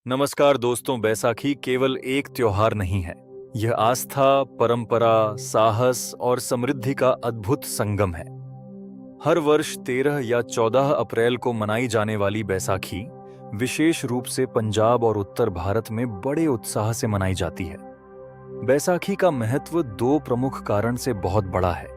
नमस्कार दोस्तों, बैसाखी केवल एक त्योहार नहीं है। यह आस्था, परंपरा, साहस और समृद्धि का अद्भुत संगम है। हर वर्ष 13 या 14 अप्रैल को मनाई जाने वाली बैसाखी विशेष रूप से पंजाब और उत्तर भारत में बड़े उत्साह से मनाई जाती है। बैसाखी का महत्व दो प्रमुख कारण से बहुत बड़ा है।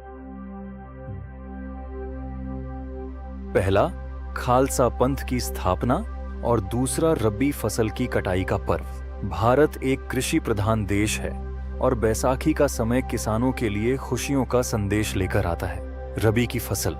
पहला, खालसा पंथ की स्थापना और दूसरा रबी फसल की कटाई का पर्व। भारत एक कृषि प्रधान देश है और बैसाखी का समय किसानों के लिए खुशियों का संदेश लेकर आता है। रबी की फसल,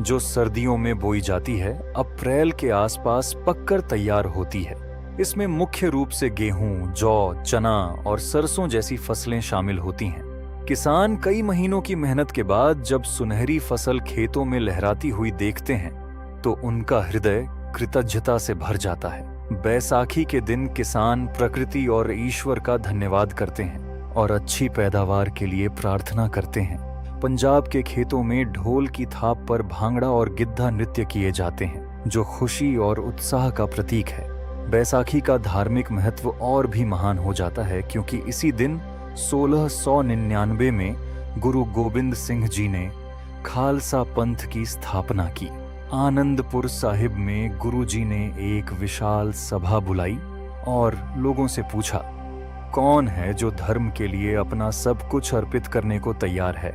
जो सर्दियों में बोई जाती है, अप्रैल के आसपास पककर तैयार होती है। इसमें मुख्य रूप से गेहूं, जौ, चना और सरसों जैसी फसलें शामिल होती हैं। किसान कई महीनों की मेहनत के बाद जब सुनहरी फसल खेतों में लहराती हुई देखते हैं तो उनका हृदय कृतज्ञता से भर जाता है। बैसाखी के दिन किसान प्रकृति और ईश्वर का धन्यवाद करते हैं और अच्छी पैदावार के लिए प्रार्थना करते हैं। पंजाब के खेतों में ढोल की थाप पर भांगड़ा और गिद्धा नृत्य किए जाते हैं, जो खुशी और उत्साह का प्रतीक है। बैसाखी का धार्मिक महत्व और भी महान हो जाता है क्योंकि इसी दिन 1699 में गुरु गोबिंद सिंह जी ने खालसा पंथ की स्थापना की। आनंदपुर साहिब में गुरु जी ने एक विशाल सभा बुलाई और लोगों से पूछा, कौन है जो धर्म के लिए अपना सब कुछ अर्पित करने को तैयार है।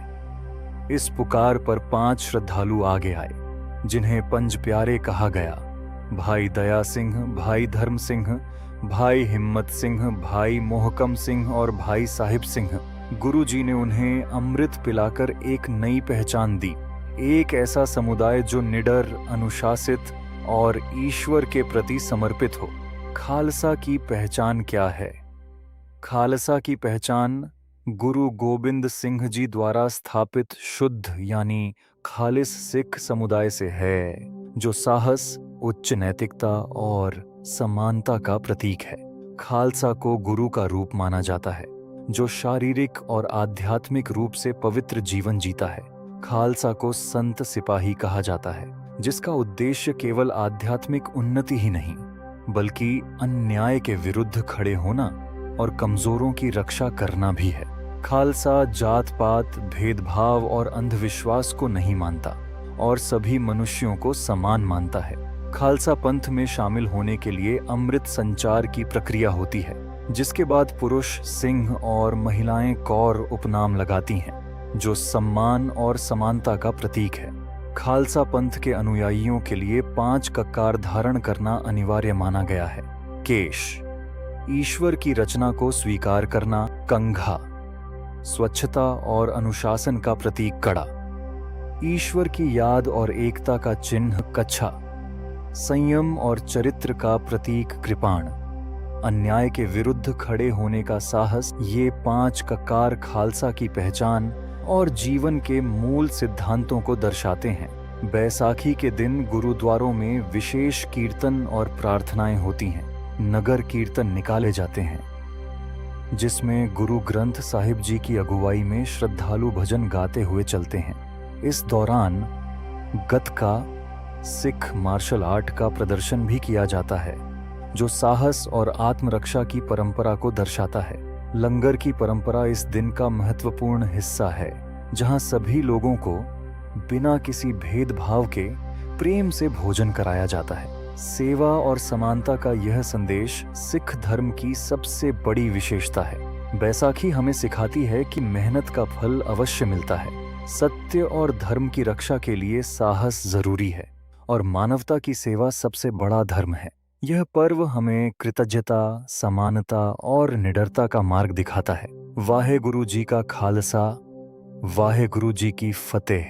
इस पुकार पर 5 श्रद्धालु आगे आए, जिन्हें पंज प्यारे कहा गया। भाई दया सिंह, भाई धर्म सिंह, भाई हिम्मत सिंह, भाई मोहकम सिंह और भाई साहिब सिंह। गुरु जी ने उन्हें अमृत पिलाकर एक नई पहचान दी, एक ऐसा समुदाय जो निडर, अनुशासित और ईश्वर के प्रति समर्पित हो। खालसा की पहचान क्या है? खालसा की पहचान गुरु गोबिंद सिंह जी द्वारा स्थापित शुद्ध यानी खालिस सिख समुदाय से है, जो साहस, उच्च नैतिकता और समानता का प्रतीक है। खालसा को गुरु का रूप माना जाता है, जो शारीरिक और आध्यात्मिक रूप से पवित्र जीवन जीता है। खालसा को संत सिपाही कहा जाता है, जिसका उद्देश्य केवल आध्यात्मिक उन्नति ही नहीं, बल्कि अन्याय के विरुद्ध खड़े होना और कमजोरों की रक्षा करना भी है। खालसा जात पात, भेदभाव और अंधविश्वास को नहीं मानता और सभी मनुष्यों को समान मानता है। खालसा पंथ में शामिल होने के लिए अमृत संचार की प्रक्रिया होती है, जिसके बाद पुरुष सिंह और महिलाएं कौर उपनाम लगाती हैं, जो सम्मान और समानता का प्रतीक है। खालसा पंथ के अनुयायियों के लिए 5 ककार धारण करना अनिवार्य माना गया है। केश, ईश्वर की रचना को स्वीकार करना। कंघा, स्वच्छता और अनुशासन का प्रतीक। कड़ा, ईश्वर की याद और एकता का चिन्ह। कच्छा, संयम और चरित्र का प्रतीक। कृपाण, अन्याय के विरुद्ध खड़े होने का साहस। ये 5 ककार खालसा की पहचान और जीवन के मूल सिद्धांतों को दर्शाते हैं। बैसाखी के दिन गुरुद्वारों में विशेष कीर्तन और प्रार्थनाएं होती हैं। नगर कीर्तन निकाले जाते हैं, जिसमें गुरु ग्रंथ साहिब जी की अगुवाई में श्रद्धालु भजन गाते हुए चलते हैं। इस दौरान गतका, सिख मार्शल आर्ट का प्रदर्शन भी किया जाता है, जो साहस और आत्मरक्षा की परंपरा को दर्शाता है। लंगर की परंपरा इस दिन का महत्वपूर्ण हिस्सा है, जहां सभी लोगों को बिना किसी भेदभाव के प्रेम से भोजन कराया जाता है। सेवा और समानता का यह संदेश सिख धर्म की सबसे बड़ी विशेषता है। बैसाखी हमें सिखाती है कि मेहनत का फल अवश्य मिलता है, सत्य और धर्म की रक्षा के लिए साहस जरूरी है और मानवता की सेवा सबसे बड़ा धर्म है। यह पर्व हमें कृतज्ञता, समानता और निडरता का मार्ग दिखाता है। वाहे गुरु जी का खालसा, वाहे गुरु जी की फतेह।